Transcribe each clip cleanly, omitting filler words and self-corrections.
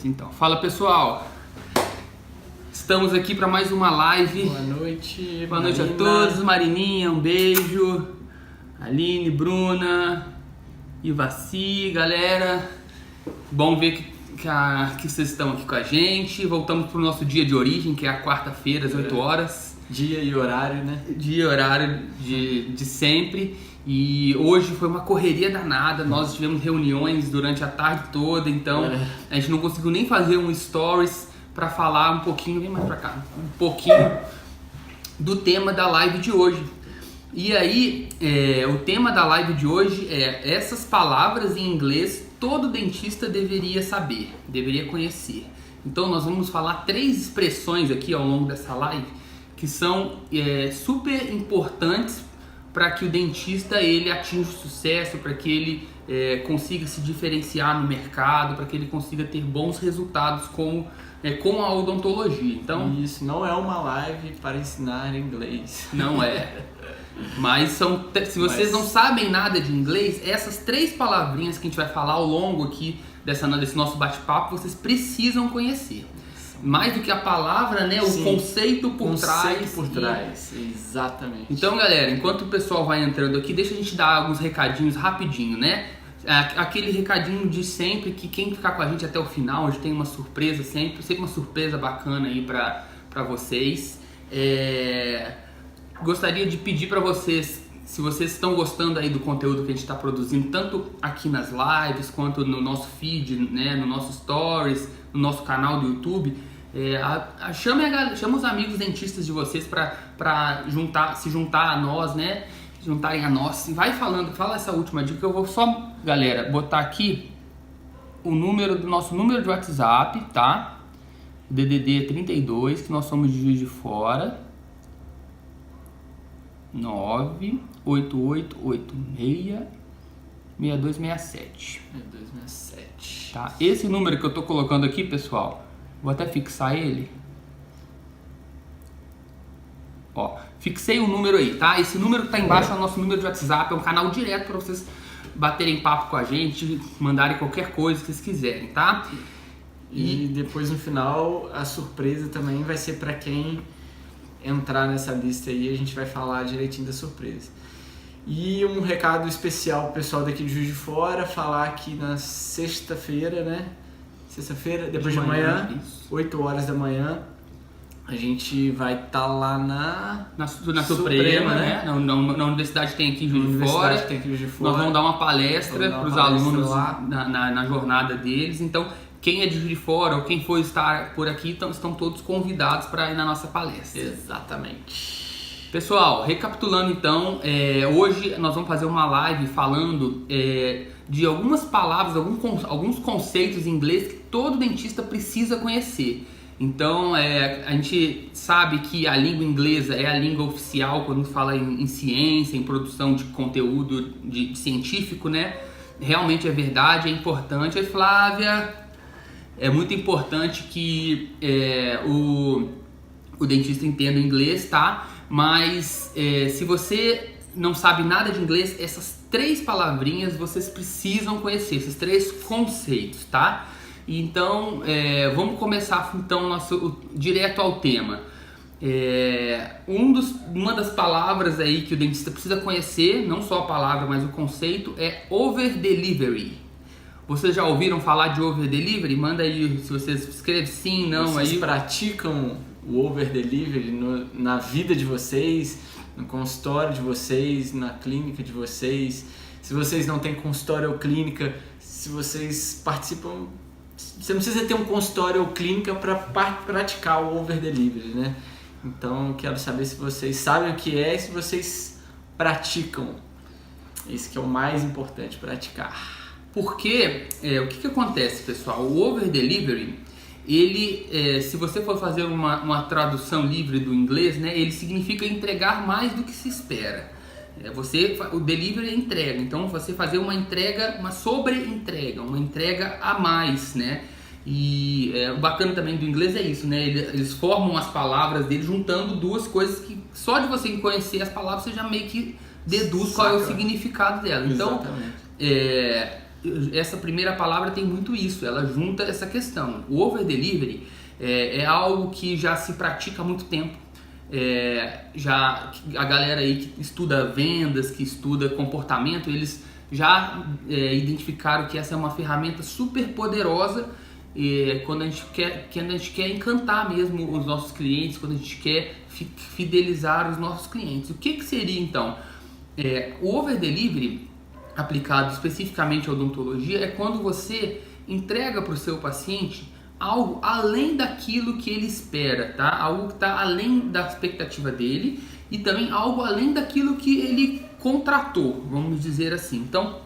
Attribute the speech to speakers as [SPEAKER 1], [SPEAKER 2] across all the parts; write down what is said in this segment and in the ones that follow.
[SPEAKER 1] Beleza, então. Fala, pessoal. Estamos aqui para mais uma live.
[SPEAKER 2] Boa noite.
[SPEAKER 1] Boa noite a todos. Marininha, um beijo. Aline, Bruna, Ivaci, galera. Bom ver que vocês estão aqui com a gente. Voltamos para o nosso dia de origem, que é a quarta-feira, às 8 horas.
[SPEAKER 2] Dia e horário, né?
[SPEAKER 1] Dia e horário de sempre. E hoje foi uma correria danada. Nós tivemos reuniões durante a tarde toda, então a gente não conseguiu nem fazer um stories para falar um pouquinho, vem mais pra cá, um pouquinho do tema da live de hoje. E aí, o tema da live de hoje é essas palavras em inglês todo dentista deveria saber, deveria conhecer. Então nós vamos falar 3 expressões aqui ao longo dessa live que são super importantes para que o dentista ele atinja o sucesso, para que ele consiga se diferenciar no mercado, para que ele consiga ter bons resultados com a odontologia. Então,
[SPEAKER 2] isso não é uma live para ensinar inglês.
[SPEAKER 1] Não é. Mas se vocês não sabem nada de inglês, essas 3 palavrinhas que a gente vai falar ao longo aqui desse nosso bate-papo, vocês precisam conhecer. Mais do que a palavra, né? O conceito por trás.
[SPEAKER 2] Exatamente.
[SPEAKER 1] Então, galera, enquanto o pessoal vai entrando aqui, deixa a gente dar alguns recadinhos rapidinho, né? Aquele recadinho de sempre, que quem ficar com a gente até o final, hoje tem uma surpresa sempre uma surpresa bacana aí pra vocês. Gostaria de pedir pra vocês, se vocês estão gostando aí do conteúdo que a gente está produzindo, tanto aqui nas lives, quanto no nosso feed, né, no nosso stories, no nosso canal do YouTube, chame os amigos dentistas de vocês para se juntar a nós, né? Juntarem a nós. Vai fala essa última dica. Eu vou só, galera, botar aqui o número do nosso número de WhatsApp, tá? O DDD é 32, que nós somos de Juiz de Fora. 98886 6267.
[SPEAKER 2] 6267.
[SPEAKER 1] Tá? Esse número que eu tô colocando aqui, pessoal, vou até fixar ele. Ó, fixei o número aí, tá? Esse número que tá embaixo é o nosso número de WhatsApp, é um canal direto para vocês baterem papo com a gente, mandarem qualquer coisa que vocês quiserem, tá?
[SPEAKER 2] E depois no final a surpresa também vai ser para quem entrar nessa lista aí, a gente vai falar direitinho da surpresa. E um recado especial pro pessoal daqui de Juiz de Fora, falar que na sexta-feira, né? Sexta-feira, depois de manhã, 8 horas da manhã, a gente vai estar lá na
[SPEAKER 1] Suprema, né? Na universidade tem aqui em Juiz de Fora. Nós vamos dar uma palestra para os alunos lá na jornada deles. Então, quem é de Juiz de Fora ou quem for estar por aqui, estão todos convidados para ir na nossa palestra.
[SPEAKER 2] Exatamente.
[SPEAKER 1] Pessoal, recapitulando então, hoje nós vamos fazer uma live falando de algumas palavras, alguns conceitos em inglês que todo dentista precisa conhecer. Então, a gente sabe que a língua inglesa é a língua oficial quando fala em ciência, em produção de conteúdo de científico, né? Realmente é verdade, é importante. E Flávia, é muito importante que o dentista entenda inglês, tá? Mas se você não sabe nada de inglês, essas 3 palavrinhas vocês precisam conhecer, esses 3 conceitos, tá? Então, vamos começar então direto ao tema. Uma das palavras aí que o dentista precisa conhecer, não só a palavra, mas o conceito, é over delivery. Vocês já ouviram falar de over delivery? Manda aí se vocês escrevem sim, não.
[SPEAKER 2] Vocês
[SPEAKER 1] aí
[SPEAKER 2] praticam o over delivery na vida de vocês, no consultório de vocês, na clínica de vocês. Se vocês não têm consultório ou clínica, se vocês participam, você não precisa ter um consultório ou clínica para praticar o over delivery, né? Então eu quero saber se vocês sabem o que é e se vocês praticam. Isso que é o mais importante, praticar.
[SPEAKER 1] Porque o que acontece, pessoal? O over delivery, ele, se você for fazer uma tradução livre do inglês, né, ele significa entregar mais do que se espera. O delivery é entrega, então você fazer uma entrega, uma sobre-entrega, uma entrega a mais, né? E o bacana também do inglês é isso, né? Eles formam as palavras deles juntando 2 coisas que só de você conhecer as palavras você já meio que deduz qual é o significado dela. Então, essa primeira palavra tem muito isso, ela junta essa questão. O over delivery é algo que já se pratica há muito tempo. Já a galera aí que estuda vendas, que estuda comportamento, eles já identificaram que essa é uma ferramenta super poderosa quando a gente quer encantar mesmo os nossos clientes, quando a gente quer fidelizar os nossos clientes. O que seria então? O over delivery aplicado especificamente à odontologia é quando você entrega para o seu paciente algo além daquilo que ele espera, tá? Algo que está além da expectativa dele e também algo além daquilo que ele contratou, vamos dizer assim. Então,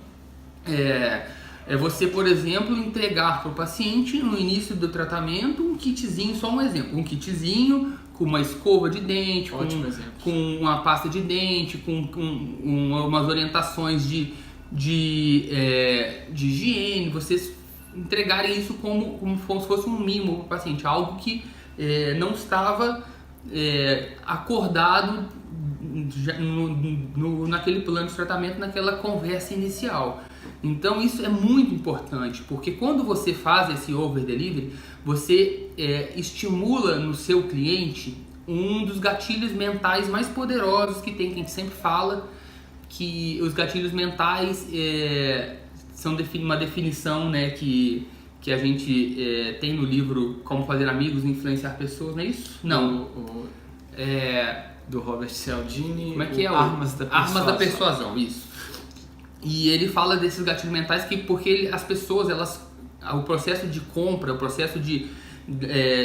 [SPEAKER 1] você, por exemplo, entregar para o paciente no início do tratamento um kitzinho, só um exemplo, um kitzinho com uma escova de dente, com uma pasta de dente, com umas orientações de higiene, vocês entregarem isso como se fosse um mimo para o paciente, algo que não estava acordado naquele plano de tratamento, naquela conversa inicial. Então isso é muito importante, porque quando você faz esse over delivery, você estimula no seu cliente um dos gatilhos mentais mais poderosos que tem, que a gente sempre fala, que os gatilhos mentais são uma definição, né, que a gente tem no livro Como Fazer Amigos e Influenciar Pessoas, não é isso? Não.
[SPEAKER 2] Do Robert Cialdini.
[SPEAKER 1] Como é que é?
[SPEAKER 2] Armas da
[SPEAKER 1] Persuasão, isso. E ele fala desses gatilhos mentais porque as pessoas, o processo de compra, o processo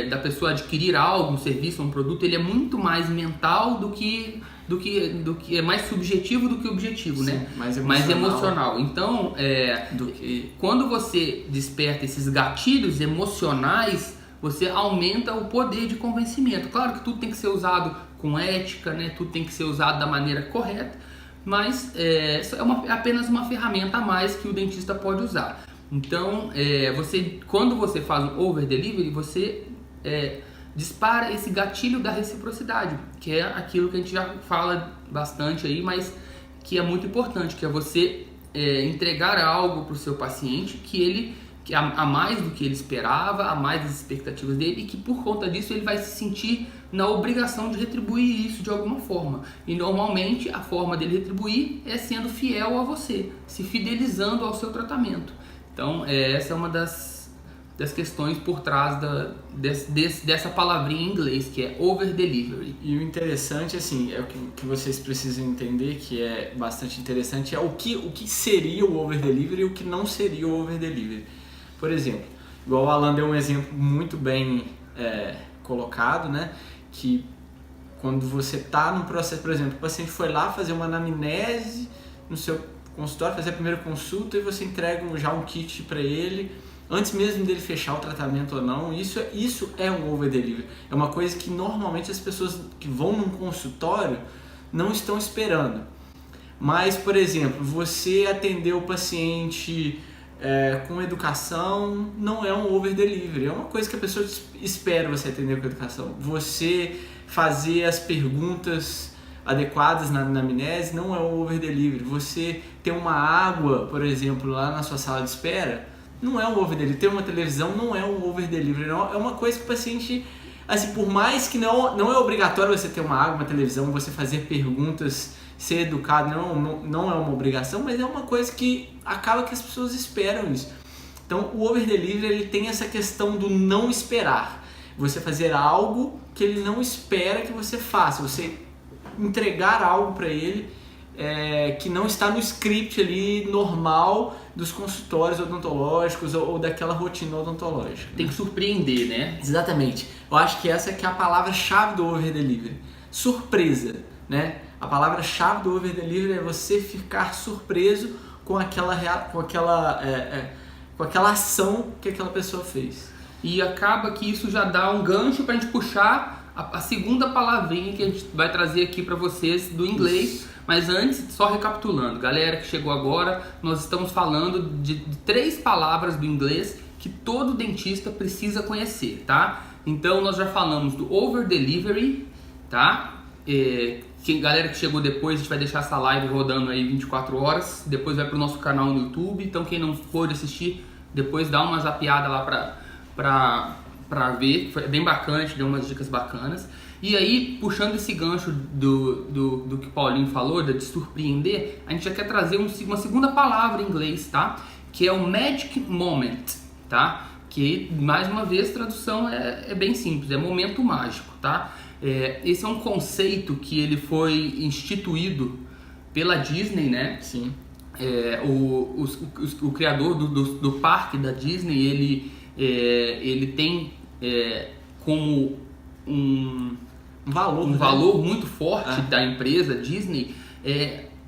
[SPEAKER 1] da pessoa adquirir algo, um serviço, um produto, ele é muito mais mental do que é mais subjetivo do que objetivo. Sim, né? Mais emocional. Então, quando você desperta esses gatilhos emocionais, você aumenta o poder de convencimento. Claro que tudo tem que ser usado com ética, né? Tudo tem que ser usado da maneira correta, mas apenas uma ferramenta a mais que o dentista pode usar. Então, quando você faz um over delivery, você dispara esse gatilho da reciprocidade, que é aquilo que a gente já fala bastante aí, mas que é muito importante, que é você entregar algo para o seu paciente que a mais do que ele esperava, a mais das expectativas dele, e que por conta disso ele vai se sentir na obrigação de retribuir isso de alguma forma. E normalmente a forma dele retribuir é sendo fiel a você, se fidelizando ao seu tratamento. Então essa é uma das questões por trás dessa palavrinha em inglês, que é over delivery.
[SPEAKER 2] E o interessante, assim, o que vocês precisam entender, que é bastante interessante, é o que seria o over delivery e o que não seria o over delivery. Por exemplo, igual o Alan deu um exemplo muito bem colocado, né? Que quando você está no processo, por exemplo, o paciente foi lá fazer uma anamnese no seu consultório, fazer a primeira consulta, e você entrega já um kit para ele, antes mesmo dele fechar o tratamento ou não. Isso é um over delivery. É uma coisa que normalmente as pessoas que vão num consultório não estão esperando. Mas, por exemplo, você atender o paciente com educação não é um over delivery. É uma coisa que a pessoa espera você atender com educação. Você fazer as perguntas adequadas na anamnese não é um over delivery. Você ter uma água, por exemplo, lá na sua sala de espera, não é um over delivery. Ter uma televisão não é um over delivery. Não, é uma coisa que o paciente, assim, por mais que não é obrigatório você ter uma água, uma televisão, você fazer perguntas, ser educado, não é uma obrigação, mas é uma coisa que acaba que as pessoas esperam isso. Então o over delivery, ele tem essa questão do não esperar. Você fazer algo que ele não espera que você faça. Você entregar algo para ele que não está no script ali normal dos consultórios odontológicos ou daquela rotina odontológica.
[SPEAKER 1] Tem que surpreender, né?
[SPEAKER 2] Exatamente. Eu acho que essa que é a palavra-chave do over delivery. Surpresa, né? A palavra-chave do over delivery é você ficar surpreso com aquela ação que aquela pessoa fez.
[SPEAKER 1] E acaba que isso já dá um gancho para a gente puxar a segunda palavrinha que a gente vai trazer aqui para vocês do inglês. Isso. Mas antes, só recapitulando, galera que chegou agora, nós estamos falando de 3 palavras do inglês que todo dentista precisa conhecer, tá? Então nós já falamos do over delivery, tá? Galera que chegou depois, a gente vai deixar essa live rodando aí 24 horas, depois vai pro nosso canal no YouTube, então quem não pôde assistir, depois dá uma zapeada lá pra ver, foi bem bacana, a gente deu umas dicas bacanas. E aí, puxando esse gancho do que o Paulinho falou, de surpreender, a gente já quer trazer uma segunda palavra em inglês, tá? Que é o Magic Moment, tá? Que, mais uma vez, a tradução é bem simples, é momento mágico, tá? Esse é um conceito que ele foi instituído pela Disney, né?
[SPEAKER 2] Sim.
[SPEAKER 1] O criador do parque da Disney, ele tem como um valor muito forte da empresa Disney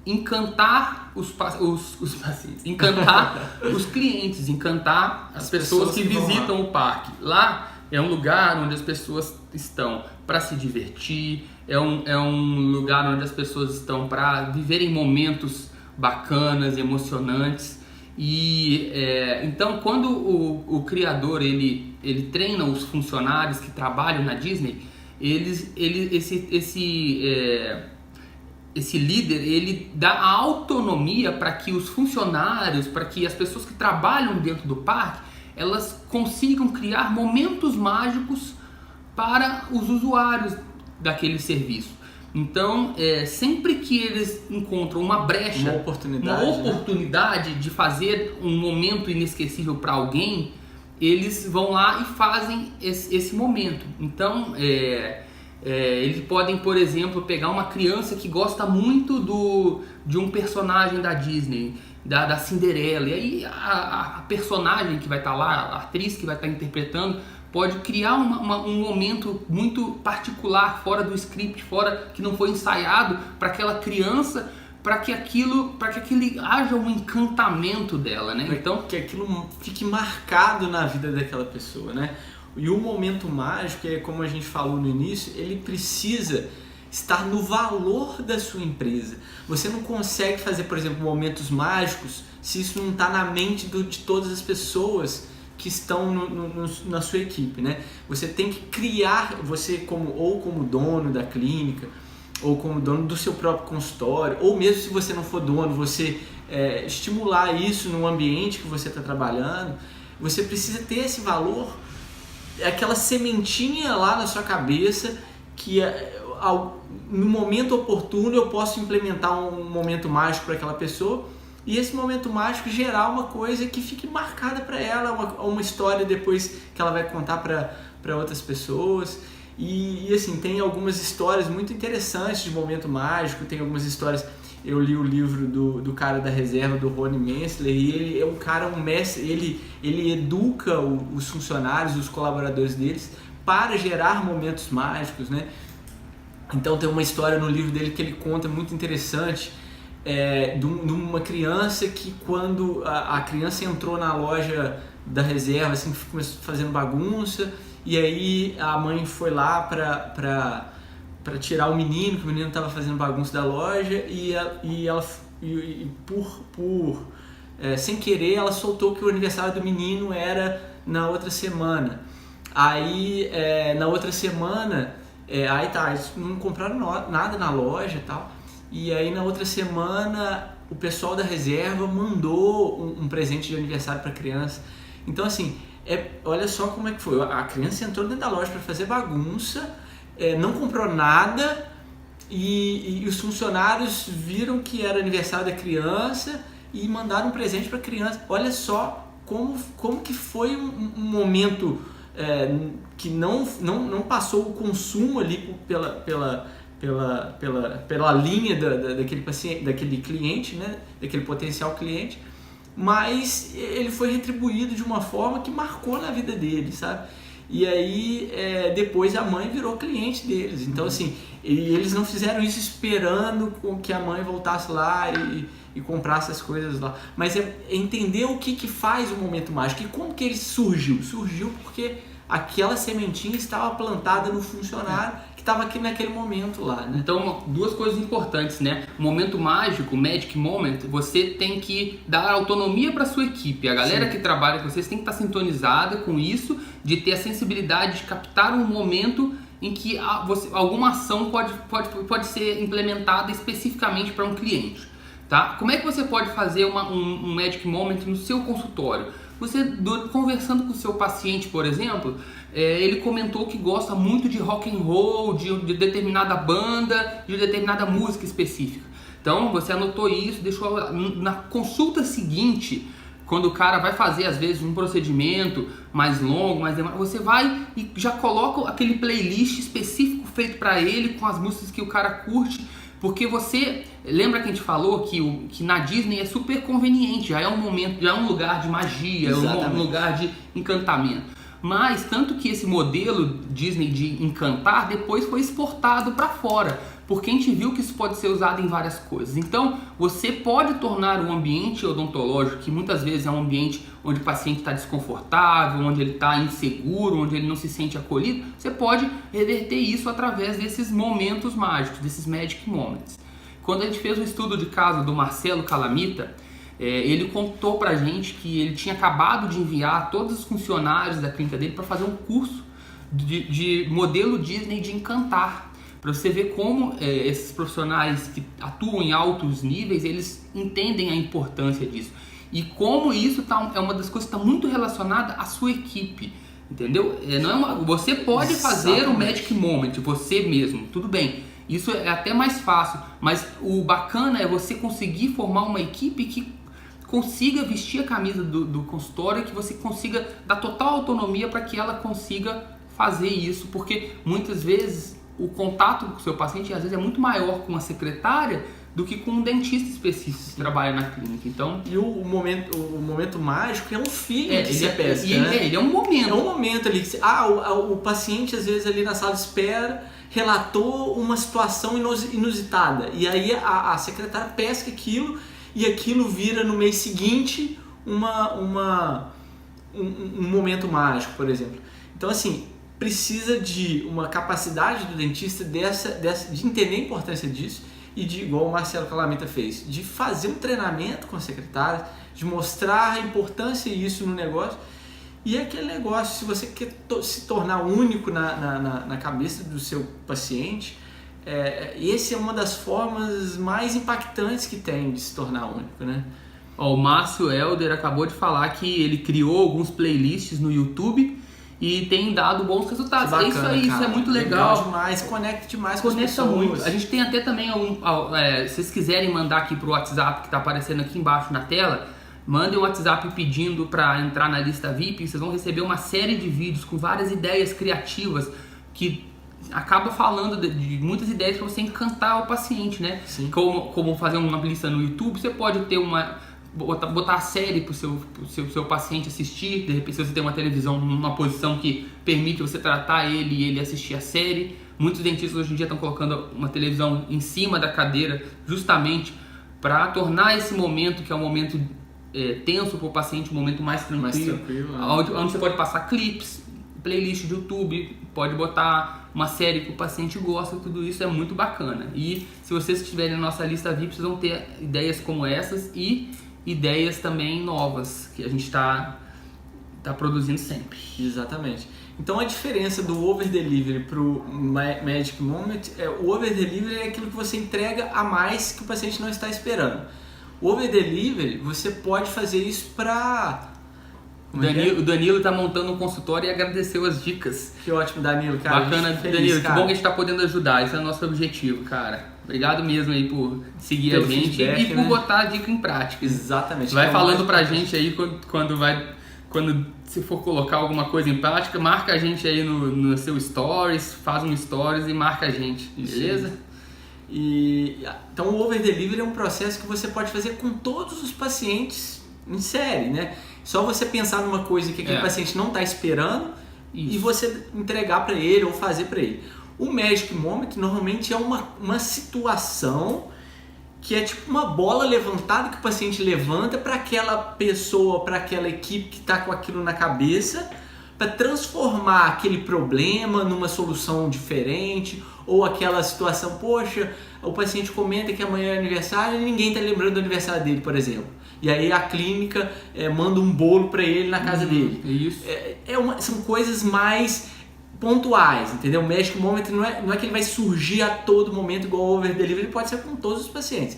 [SPEAKER 1] encantar os pacientes, encantar os clientes, encantar as pessoas que visitam o parque. Lá é um lugar onde as pessoas estão para se divertir, é um lugar onde as pessoas estão para viverem momentos bacanas, emocionantes. E então, quando o criador ele treina os funcionários que trabalham na Disney, esse líder, ele dá a autonomia para que os funcionários, para que as pessoas que trabalham dentro do parque, elas consigam criar momentos mágicos para os usuários daquele serviço. Então, sempre que eles encontram uma brecha, uma oportunidade de fazer um momento inesquecível para alguém, eles vão lá e fazem esse momento. Então, eles podem, por exemplo, pegar uma criança que gosta muito de um personagem da Disney, da Cinderela, e aí a personagem que vai estar lá, a atriz que vai estar interpretando, pode criar um momento muito particular, fora do script, que não foi ensaiado para aquela criança, para que haja um encantamento dela, né?
[SPEAKER 2] Então, que aquilo fique marcado na vida daquela pessoa, né? E o momento mágico, como a gente falou no início, ele precisa estar no valor da sua empresa. Você não consegue fazer, por exemplo, momentos mágicos se isso não está na mente de todas as pessoas que estão na sua equipe, né? Você tem que criar, você como dono da clínica, ou como dono do seu próprio consultório, ou mesmo se você não for dono, você estimular isso no ambiente que você está trabalhando. Você precisa ter esse valor, aquela sementinha lá na sua cabeça que no momento oportuno eu posso implementar um momento mágico para aquela pessoa, e esse momento mágico gerar uma coisa que fique marcada para ela, uma história depois que ela vai contar para outras pessoas. E assim, tem algumas histórias muito interessantes de momento mágico, tem algumas histórias. Eu li o livro do cara da reserva, do Ronnie Mensler, e ele é um mestre, ele educa os funcionários, os colaboradores deles para gerar momentos mágicos, né? Então tem uma história no livro dele que ele conta muito interessante, de uma criança que, quando a criança entrou na loja da reserva, assim, começou fazendo bagunça, e aí a mãe foi lá para tirar o menino, que o menino estava fazendo bagunça da loja, e ela sem querer, ela soltou que o aniversário do menino era na outra semana. Aí na outra semana, eles não compraram nada na loja e tal. E aí na outra semana o pessoal da reserva mandou um presente de aniversário para a criança. Então assim, olha só como é que foi. A criança entrou dentro da loja para fazer bagunça, não comprou nada, e os funcionários viram que era aniversário da criança e mandaram um presente para a criança. Olha só como que foi um momento que não passou o consumo ali pela linha daquele paciente, daquele cliente, né? Daquele potencial cliente, mas ele foi retribuído de uma forma que marcou na vida dele, sabe? E aí depois a mãe virou cliente deles. Então assim, eles não fizeram isso esperando que a mãe voltasse lá e comprasse as coisas lá, mas entender o que faz o momento mágico e como que ele surgiu porque aquela sementinha estava plantada no funcionário que estava aqui naquele momento lá, né?
[SPEAKER 1] Então, duas coisas importantes, né? O momento mágico, Magic Moment, você tem que dar autonomia para sua equipe. A galera que trabalha com vocês tem que estar sintonizada com isso, de ter a sensibilidade de captar um momento em que alguma ação pode ser implementada especificamente para um cliente. Tá? Como é que você pode fazer um Magic Moment no seu consultório? Você, conversando com o seu paciente, por exemplo, ele comentou que gosta muito de rock and roll, de determinada banda, de determinada música específica. Então você anotou isso, deixou na consulta seguinte, quando o cara vai fazer às vezes um procedimento mais longo, mais demorado, você vai e já coloca aquele playlist específico feito para ele com as músicas que o cara curte. Porque você lembra que a gente falou que na Disney é super conveniente, já é um momento, já é um lugar de magia, é um lugar de encantamento. Mas tanto que esse modelo Disney de encantar depois foi exportado para fora, porque a gente viu que isso pode ser usado em várias coisas. Então você pode tornar um ambiente odontológico, que muitas vezes é um ambiente onde o paciente está desconfortável, onde ele está inseguro, onde ele não se sente acolhido, você pode reverter isso através desses momentos mágicos, desses Magic Moments. Quando a gente fez um estudo de caso do Marcelo Calamita, ele contou pra gente que ele tinha acabado de enviar todos os funcionários da clínica dele para fazer um curso de modelo Disney de encantar. Para você ver como esses profissionais que atuam em altos níveis, eles entendem a importância disso. E como isso é uma das coisas que está muito relacionada à sua equipe. Entendeu? Você pode fazer o Magic Moment, você mesmo, tudo bem. Isso é até mais fácil, mas o bacana é você conseguir formar uma equipe que consiga vestir a camisa do consultório, que você consiga dar total autonomia para que ela consiga fazer isso, porque muitas vezes o contato com o seu paciente às vezes é muito maior com a secretária do que com um dentista específico que trabalha na clínica. Então,
[SPEAKER 2] e o momento mágico é um feeling que você pesca, né?
[SPEAKER 1] Ele é um momento.
[SPEAKER 2] É um momento ali que o paciente às vezes ali na sala de espera relatou uma situação inusitada e aí a secretária pesca aquilo e aquilo vira no mês seguinte um momento mágico, por exemplo. Então assim, precisa de uma capacidade do dentista de entender a importância disso e de, igual o Marcelo Calamita fez, de fazer um treinamento com a secretária, de mostrar a importância disso no negócio. E aquele negócio, se você quer se tornar único na cabeça do seu paciente, essa é uma das formas mais impactantes que tem de se tornar único, né?
[SPEAKER 1] O Márcio Helder acabou de falar que ele criou alguns playlists no YouTube e tem dado bons resultados.
[SPEAKER 2] Bacana,
[SPEAKER 1] isso aí,
[SPEAKER 2] cara.
[SPEAKER 1] Isso é muito legal.
[SPEAKER 2] Demais, conecta demais com as
[SPEAKER 1] Conecta
[SPEAKER 2] pessoas.
[SPEAKER 1] muito. A gente tem até também, se vocês quiserem mandar aqui pro WhatsApp que está aparecendo aqui embaixo na tela, mandem um WhatsApp pedindo para entrar na lista VIP, vocês vão receber uma série de vídeos com várias ideias criativas que acaba falando de muitas ideias para você encantar o paciente, né?
[SPEAKER 2] Sim.
[SPEAKER 1] Como fazer uma lista no YouTube, você pode ter botar a série para o seu paciente assistir. De repente, se você tem uma televisão numa posição que permite você tratar ele e ele assistir a série. Muitos dentistas hoje em dia estão colocando uma televisão em cima da cadeira justamente para tornar esse momento, que é um momento tenso para o paciente, um momento mais tranquilo,
[SPEAKER 2] né?
[SPEAKER 1] onde você pode passar clips, playlist de YouTube, pode botar uma série que o paciente gosta, tudo isso é muito bacana. E se vocês estiverem na nossa lista VIP, vocês vão ter ideias como essas e ideias também novas que a gente está produzindo sempre.
[SPEAKER 2] Exatamente. Então a diferença do over delivery para o Magic Moment o over delivery é aquilo que você entrega a mais que o paciente não está esperando. O over delivery você pode fazer isso para
[SPEAKER 1] o Danilo está montando um consultório e agradeceu as dicas.
[SPEAKER 2] Que ótimo, Danilo, cara.
[SPEAKER 1] Bacana,
[SPEAKER 2] feliz,
[SPEAKER 1] Danilo,
[SPEAKER 2] cara.
[SPEAKER 1] que bom que a gente está podendo ajudar. Esse é o nosso objetivo, cara. Obrigado mesmo aí por seguir a gente
[SPEAKER 2] feedback,
[SPEAKER 1] e por botar a dica em prática.
[SPEAKER 2] Exatamente.
[SPEAKER 1] Vai falando pra gente aí quando se for colocar alguma coisa em prática, marca a gente aí no seu stories, faz um stories e marca a gente, beleza?
[SPEAKER 2] Então o over delivery é um processo que você pode fazer com todos os pacientes em série, né? Só você pensar numa coisa que aquele paciente não está esperando e você entregar para ele ou fazer para ele. O Magic Moment normalmente é uma situação que é tipo uma bola levantada que o paciente levanta para aquela pessoa, para aquela equipe que está com aquilo na cabeça, para transformar aquele problema numa solução diferente, ou aquela situação, poxa, o paciente comenta que amanhã é aniversário e ninguém está lembrando do aniversário dele, por exemplo. E aí a clínica manda um bolo para ele na casa dele.
[SPEAKER 1] Isso.
[SPEAKER 2] São coisas mais pontuais, entendeu? O Magic Moment não é que ele vai surgir a todo momento igual o Over Delivery, pode ser com todos os pacientes.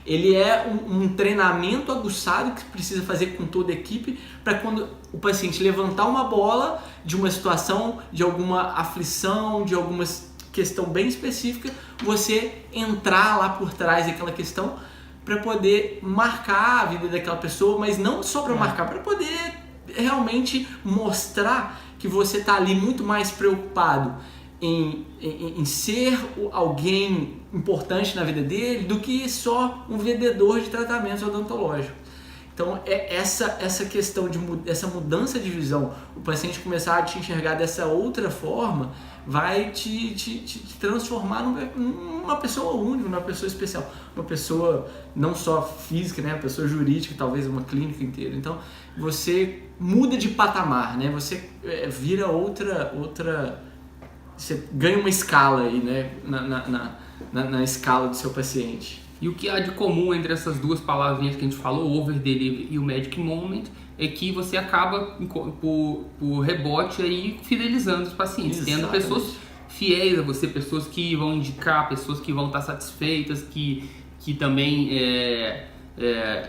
[SPEAKER 2] Ele é um treinamento aguçado que precisa fazer com toda a equipe para quando o paciente levantar uma bola de uma situação, de alguma aflição, de alguma questão bem específica, você entrar lá por trás daquela questão para poder marcar a vida daquela pessoa, mas não só para marcar, para poder realmente mostrar que você está ali muito mais preocupado em ser alguém importante na vida dele do que só um vendedor de tratamentos odontológicos. Então, essa questão essa mudança de visão, o paciente começar a te enxergar dessa outra forma, vai te transformar numa pessoa única, numa pessoa especial, uma pessoa não só física, né, uma pessoa jurídica, talvez uma clínica inteira. Então, você muda de patamar, né? Você vira outra, você ganha uma escala aí, né, na escala do seu paciente.
[SPEAKER 1] E o que há de comum entre essas duas palavrinhas que a gente falou, o Over Delivery e o Magic Moment, é que você acaba, por rebote, aí, fidelizando os pacientes. Exatamente. Tendo pessoas fiéis a você, pessoas que vão indicar, pessoas que vão estar satisfeitas, que também...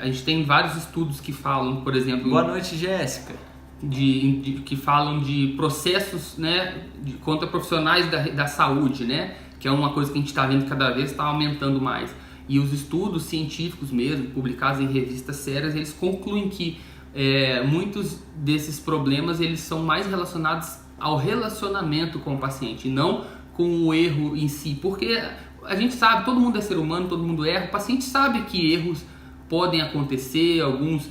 [SPEAKER 1] a gente tem vários estudos que falam, por exemplo...
[SPEAKER 2] Boa noite, Jéssica.
[SPEAKER 1] Que falam de processos, né, contra profissionais da saúde, né, que é uma coisa que a gente está vendo cada vez está aumentando mais. E os estudos científicos mesmo, publicados em revistas sérias, eles concluem que muitos desses problemas eles são mais relacionados ao relacionamento com o paciente, e não com o erro em si. Porque a gente sabe, todo mundo é ser humano, todo mundo erra, o paciente sabe que erros podem acontecer, algumas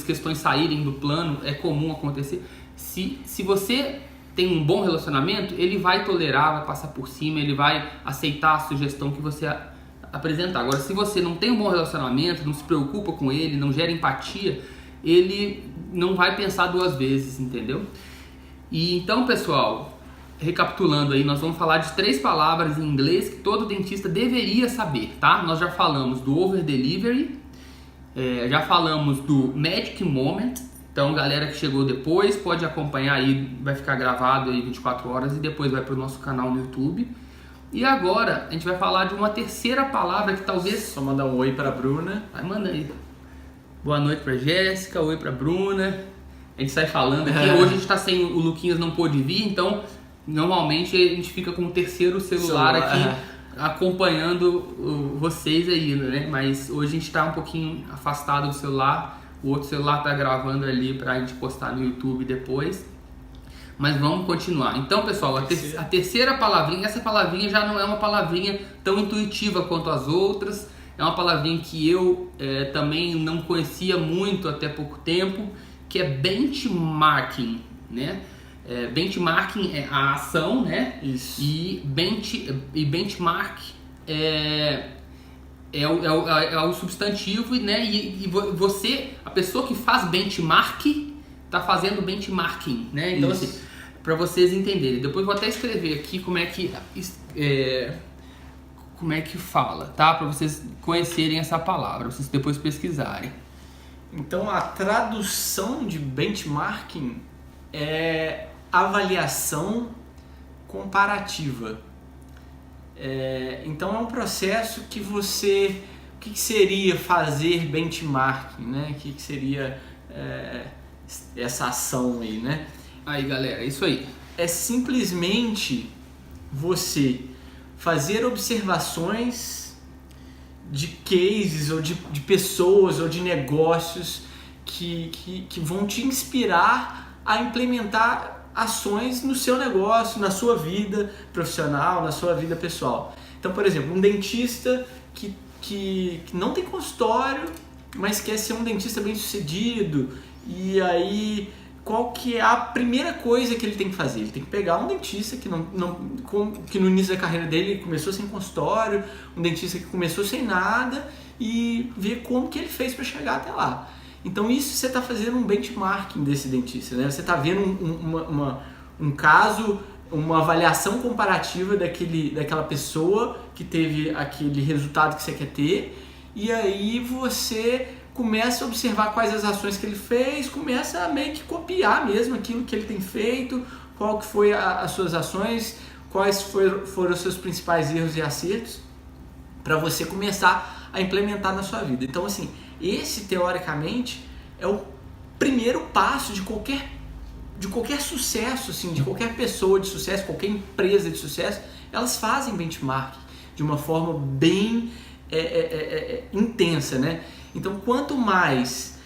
[SPEAKER 1] questões saírem do plano, é comum acontecer. Se você tem um bom relacionamento, ele vai tolerar, vai passar por cima, ele vai aceitar a sugestão que você apresentar. Agora, se você não tem um bom relacionamento, não se preocupa com ele, não gera empatia, ele não vai pensar duas vezes, entendeu? E então, pessoal, recapitulando aí, nós vamos falar de 3 palavras em inglês que todo dentista deveria saber, tá? Nós já falamos do Over Delivery, já falamos do Magic Moment. Então, galera que chegou depois, pode acompanhar aí, vai ficar gravado aí 24 horas e depois vai para o nosso canal no YouTube. E agora, a gente vai falar de uma terceira palavra que talvez...
[SPEAKER 2] Só mandar um oi para a Bruna.
[SPEAKER 1] Vai, manda aí. Boa noite para Jéssica, oi para Bruna. A gente sai falando aqui. Hoje a gente está sem... O Luquinhas não pôde vir, então normalmente a gente fica com o terceiro celular aqui acompanhando vocês aí, né? Mas hoje a gente está um pouquinho afastado do celular. O outro celular está gravando ali para a gente postar no YouTube depois. Mas vamos continuar. Então, pessoal, a terceira palavrinha, essa palavrinha já não é uma palavrinha tão intuitiva quanto as outras. É uma palavrinha que eu também não conhecia muito até pouco tempo, que é benchmarking, né? Benchmarking é a ação, né?
[SPEAKER 2] Isso.
[SPEAKER 1] E benchmark é o substantivo, né? E você, a pessoa que faz benchmark, está fazendo benchmarking, né? Então,
[SPEAKER 2] isso.
[SPEAKER 1] Assim, para vocês entenderem. Depois vou até escrever aqui como é que fala, tá? Para vocês conhecerem essa palavra, vocês depois pesquisarem.
[SPEAKER 2] Então, a tradução de benchmarking é avaliação comparativa. Então, é um processo que você... O que seria fazer benchmarking, né? O que seria essa ação aí, né?
[SPEAKER 1] Aí, galera, é isso aí.
[SPEAKER 2] É simplesmente você fazer observações de cases ou de pessoas ou de negócios que vão te inspirar a implementar ações no seu negócio, na sua vida profissional, na sua vida pessoal. Então, por exemplo, um dentista que não tem consultório, mas quer ser um dentista bem sucedido, e aí qual que é a primeira coisa que ele tem que fazer? Ele tem que pegar um dentista que no início da carreira dele começou sem consultório, um dentista que começou sem nada, e ver como que ele fez para chegar até lá. Então isso você está fazendo um benchmarking desse dentista, né? Você está vendo um caso, uma avaliação comparativa daquela pessoa que teve aquele resultado que você quer ter, e aí você começa a observar quais as ações que ele fez, começa a meio que copiar mesmo aquilo que ele tem feito, qual que foi as suas ações, quais foram os seus principais erros e acertos, para você começar a implementar na sua vida. Então, assim, esse teoricamente é o primeiro passo de qualquer sucesso, assim, de qualquer pessoa de sucesso, qualquer empresa de sucesso. Elas fazem benchmarking de uma forma bem intensa, né? Então, quanto mais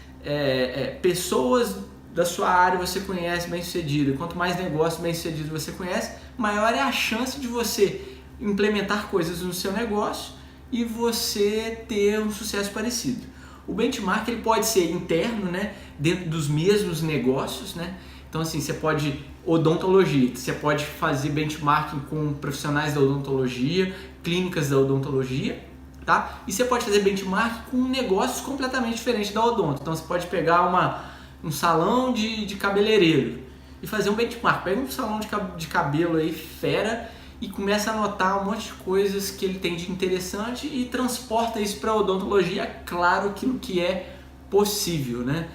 [SPEAKER 2] pessoas da sua área você conhece bem-sucedido, quanto mais negócio bem-sucedido você conhece, maior é a chance de você implementar coisas no seu negócio e você ter um sucesso parecido. O benchmark ele pode ser interno, né, dentro dos mesmos negócios, né? Então, assim, você pode odontologia, você pode fazer benchmarking com profissionais da odontologia, clínicas da odontologia, tá? E você pode fazer benchmarking com negócios completamente diferentes da odonto. Então, você pode pegar um salão de cabeleireiro e fazer um benchmark. Pega um salão de cabelo aí, fera, e começa a anotar um monte de coisas que ele tem de interessante e transporta isso para a odontologia, claro, aquilo que é possível, né?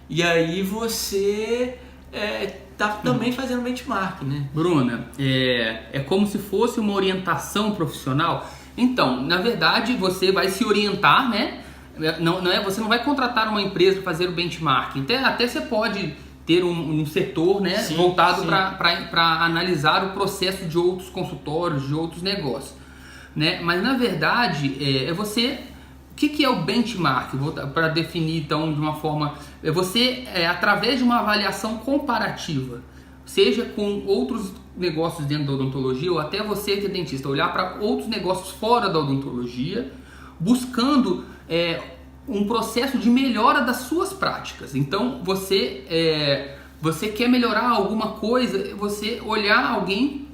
[SPEAKER 2] E aí você tá também fazendo benchmark, né?
[SPEAKER 1] Bruna, é como se fosse uma orientação profissional. Então, na verdade, você vai se orientar, né? Você não vai contratar uma empresa para fazer o benchmarking. Até você pode ter um setor, né, sim, voltado para analisar o processo de outros consultórios, de outros negócios, né? Mas na verdade o que é o benchmark? Para definir então de uma forma, você através de uma avaliação comparativa, seja com outros negócios dentro da odontologia ou até você que é dentista, olhar para outros negócios fora da odontologia, buscando um processo de melhora das suas práticas. Então, você quer melhorar alguma coisa, você olhar alguém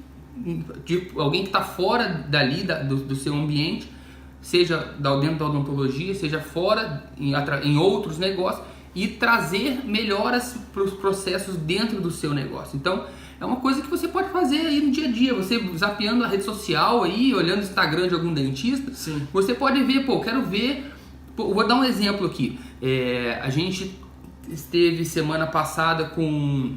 [SPEAKER 1] que está fora dali, do seu ambiente, seja dentro da odontologia, seja fora em outros negócios, e trazer melhoras para os processos dentro do seu negócio. Então, é uma coisa que você pode fazer aí no dia a dia, você zapeando a rede social aí, olhando o Instagram de algum dentista, sim, você pode ver, quero ver. Vou dar um exemplo aqui. A gente esteve semana passada com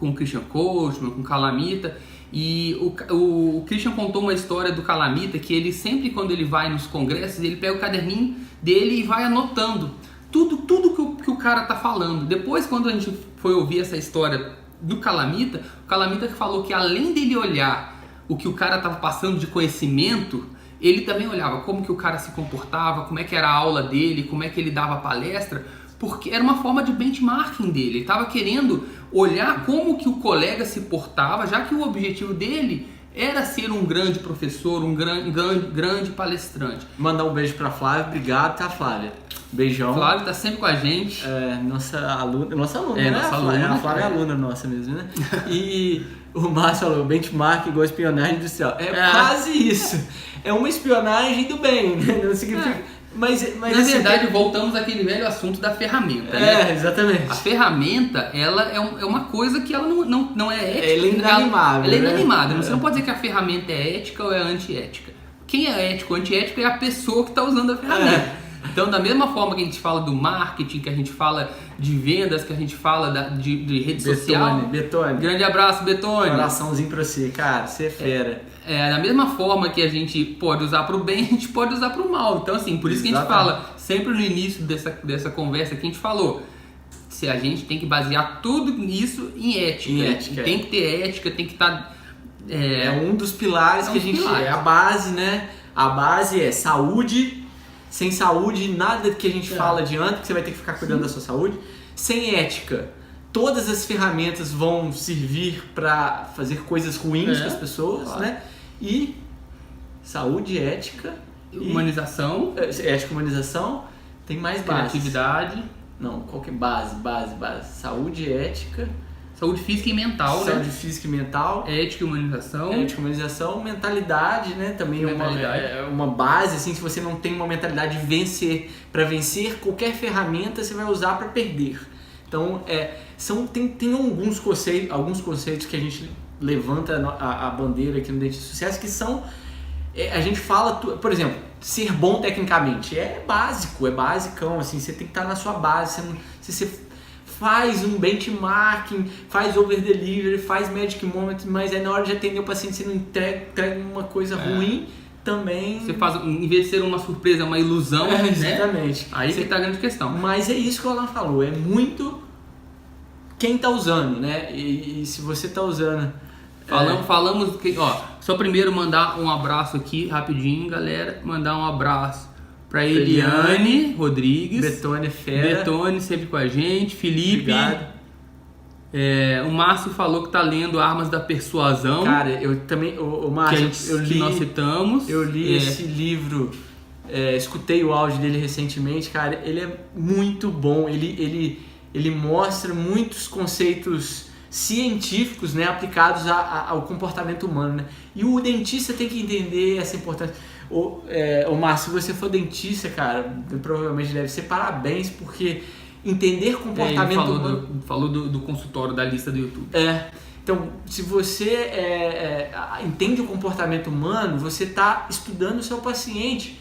[SPEAKER 1] o Christian Coachman, com o Calamita, e o Christian contou uma história do Calamita, que ele sempre, quando ele vai nos congressos, ele pega o caderninho dele e vai anotando tudo que o cara tá falando. Depois, quando a gente foi ouvir essa história do Calamita, o Calamita falou que além dele olhar o que o cara estava passando de conhecimento, ele também olhava como que o cara se comportava, como é que era a aula dele, como é que ele dava palestra, porque era uma forma de benchmarking dele. Ele estava querendo olhar como que o colega se portava, já que o objetivo dele era ser um grande professor, um grande palestrante.
[SPEAKER 2] Mandar um beijo pra Flávia, obrigado, tá, Flávia? Beijão.
[SPEAKER 1] Flávia tá sempre com a gente.
[SPEAKER 2] Nossa aluna, né?
[SPEAKER 1] Nossa aluna.
[SPEAKER 2] A Flávia é aluna nossa mesmo, né? E o Márcio falou, benchmark igual espionagem industrial. Quase isso. É uma espionagem do bem, né? Não significa... Mas
[SPEAKER 1] na verdade, voltamos àquele velho assunto da ferramenta, né?
[SPEAKER 2] Exatamente.
[SPEAKER 1] A ferramenta, ela é uma coisa que ela não é ética.
[SPEAKER 2] Ela é inanimável.
[SPEAKER 1] Ela é inanimada. Você não pode dizer que a ferramenta é ética ou é antiética. Quem é ético ou antiético é a pessoa que está usando a ferramenta. Então, da mesma forma que a gente fala do marketing, que a gente fala de vendas, que a gente fala de rede social.
[SPEAKER 2] Betone.
[SPEAKER 1] Grande abraço, Betone.
[SPEAKER 2] Coraçãozinho pra você, cara. Você é fera.
[SPEAKER 1] Da mesma forma que a gente pode usar pro bem, a gente pode usar pro mal. Então, assim, por isso que a gente fala, sempre no início dessa conversa que a gente falou, se a gente tem que basear tudo isso em ética. Tem que ter ética, tem que estar...
[SPEAKER 2] É um dos pilares que a gente... É a base, né? A base é saúde. Sem saúde, nada que a gente fala adianta, porque você vai ter que ficar cuidando da sua saúde. Sem ética, todas as ferramentas vão servir para fazer coisas ruins com as pessoas, né? E saúde, ética...
[SPEAKER 1] Humanização.
[SPEAKER 2] Ética, humanização. Tem mais base.
[SPEAKER 1] Criatividade.
[SPEAKER 2] Não, qual que é base? Saúde, ética...
[SPEAKER 1] Saúde física e mental,
[SPEAKER 2] Saúde física e mental.
[SPEAKER 1] Ética e humanização.
[SPEAKER 2] Ética e humanização. Mentalidade, né? Também é uma base, assim, se você não tem uma mentalidade de vencer, para vencer, qualquer ferramenta você vai usar para perder. Então, tem alguns conceitos que a gente levanta a bandeira aqui no Dentista de Sucesso, que são a gente fala, por exemplo, ser bom tecnicamente é básico, é basicão, assim, você tem que estar na sua base, se você faz um benchmarking, faz over delivery, faz magic moment, mas aí na hora de atender o paciente você não entrega uma coisa ruim, também...
[SPEAKER 1] Você faz, em vez de ser uma surpresa, uma ilusão, né?
[SPEAKER 2] Exatamente.
[SPEAKER 1] Aí que tá a grande questão.
[SPEAKER 2] Mas é isso que o Alan falou, é muito quem tá usando, né? E se você tá usando...
[SPEAKER 1] Falamos que, só primeiro mandar um abraço aqui, rapidinho, galera. Mandar um abraço pra Eliane Rodrigues.
[SPEAKER 2] Betone Fera.
[SPEAKER 1] Betone sempre com a gente. Felipe.
[SPEAKER 2] Obrigado.
[SPEAKER 1] O Márcio falou que tá lendo Armas da Persuasão.
[SPEAKER 2] Cara, eu também... O Márcio,
[SPEAKER 1] que nós citamos.
[SPEAKER 2] Eu li esse livro, escutei o áudio dele recentemente, cara. Ele é muito bom. Ele mostra muitos conceitos científicos, né, aplicados ao comportamento humano, né? E o dentista tem que entender essa importância. Márcio, se você for dentista, cara, provavelmente deve ser parabéns, porque entender comportamento humano...
[SPEAKER 1] Falou do consultório da lista do YouTube.
[SPEAKER 2] Então, se você entende o comportamento humano, você está estudando o seu paciente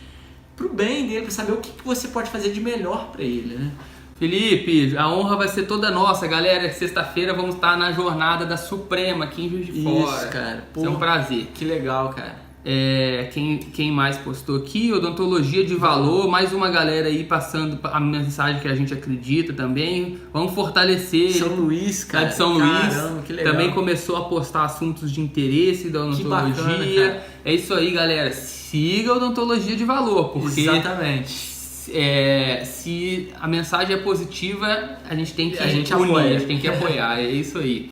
[SPEAKER 2] para o bem dele, para saber o que você pode fazer de melhor para ele, né?
[SPEAKER 1] Felipe, a honra vai ser toda nossa, galera. Sexta-feira vamos estar na jornada da Suprema aqui em Juiz de Fora.
[SPEAKER 2] Isso, cara.
[SPEAKER 1] Isso é um prazer.
[SPEAKER 2] Que legal, cara.
[SPEAKER 1] Quem mais postou aqui? Odontologia de Valor. Mais uma galera aí passando a mensagem que a gente acredita também. Vamos fortalecer.
[SPEAKER 2] São Luís, cara.
[SPEAKER 1] De São Luís.
[SPEAKER 2] Caramba, que legal.
[SPEAKER 1] Também começou a postar assuntos de interesse da odontologia.
[SPEAKER 2] Que bacana,
[SPEAKER 1] é isso aí, galera. Siga a Odontologia de Valor, porque...
[SPEAKER 2] Exatamente.
[SPEAKER 1] Se a mensagem é positiva, a gente tem que
[SPEAKER 2] unir,
[SPEAKER 1] apoia. A gente tem que apoiar, é isso aí.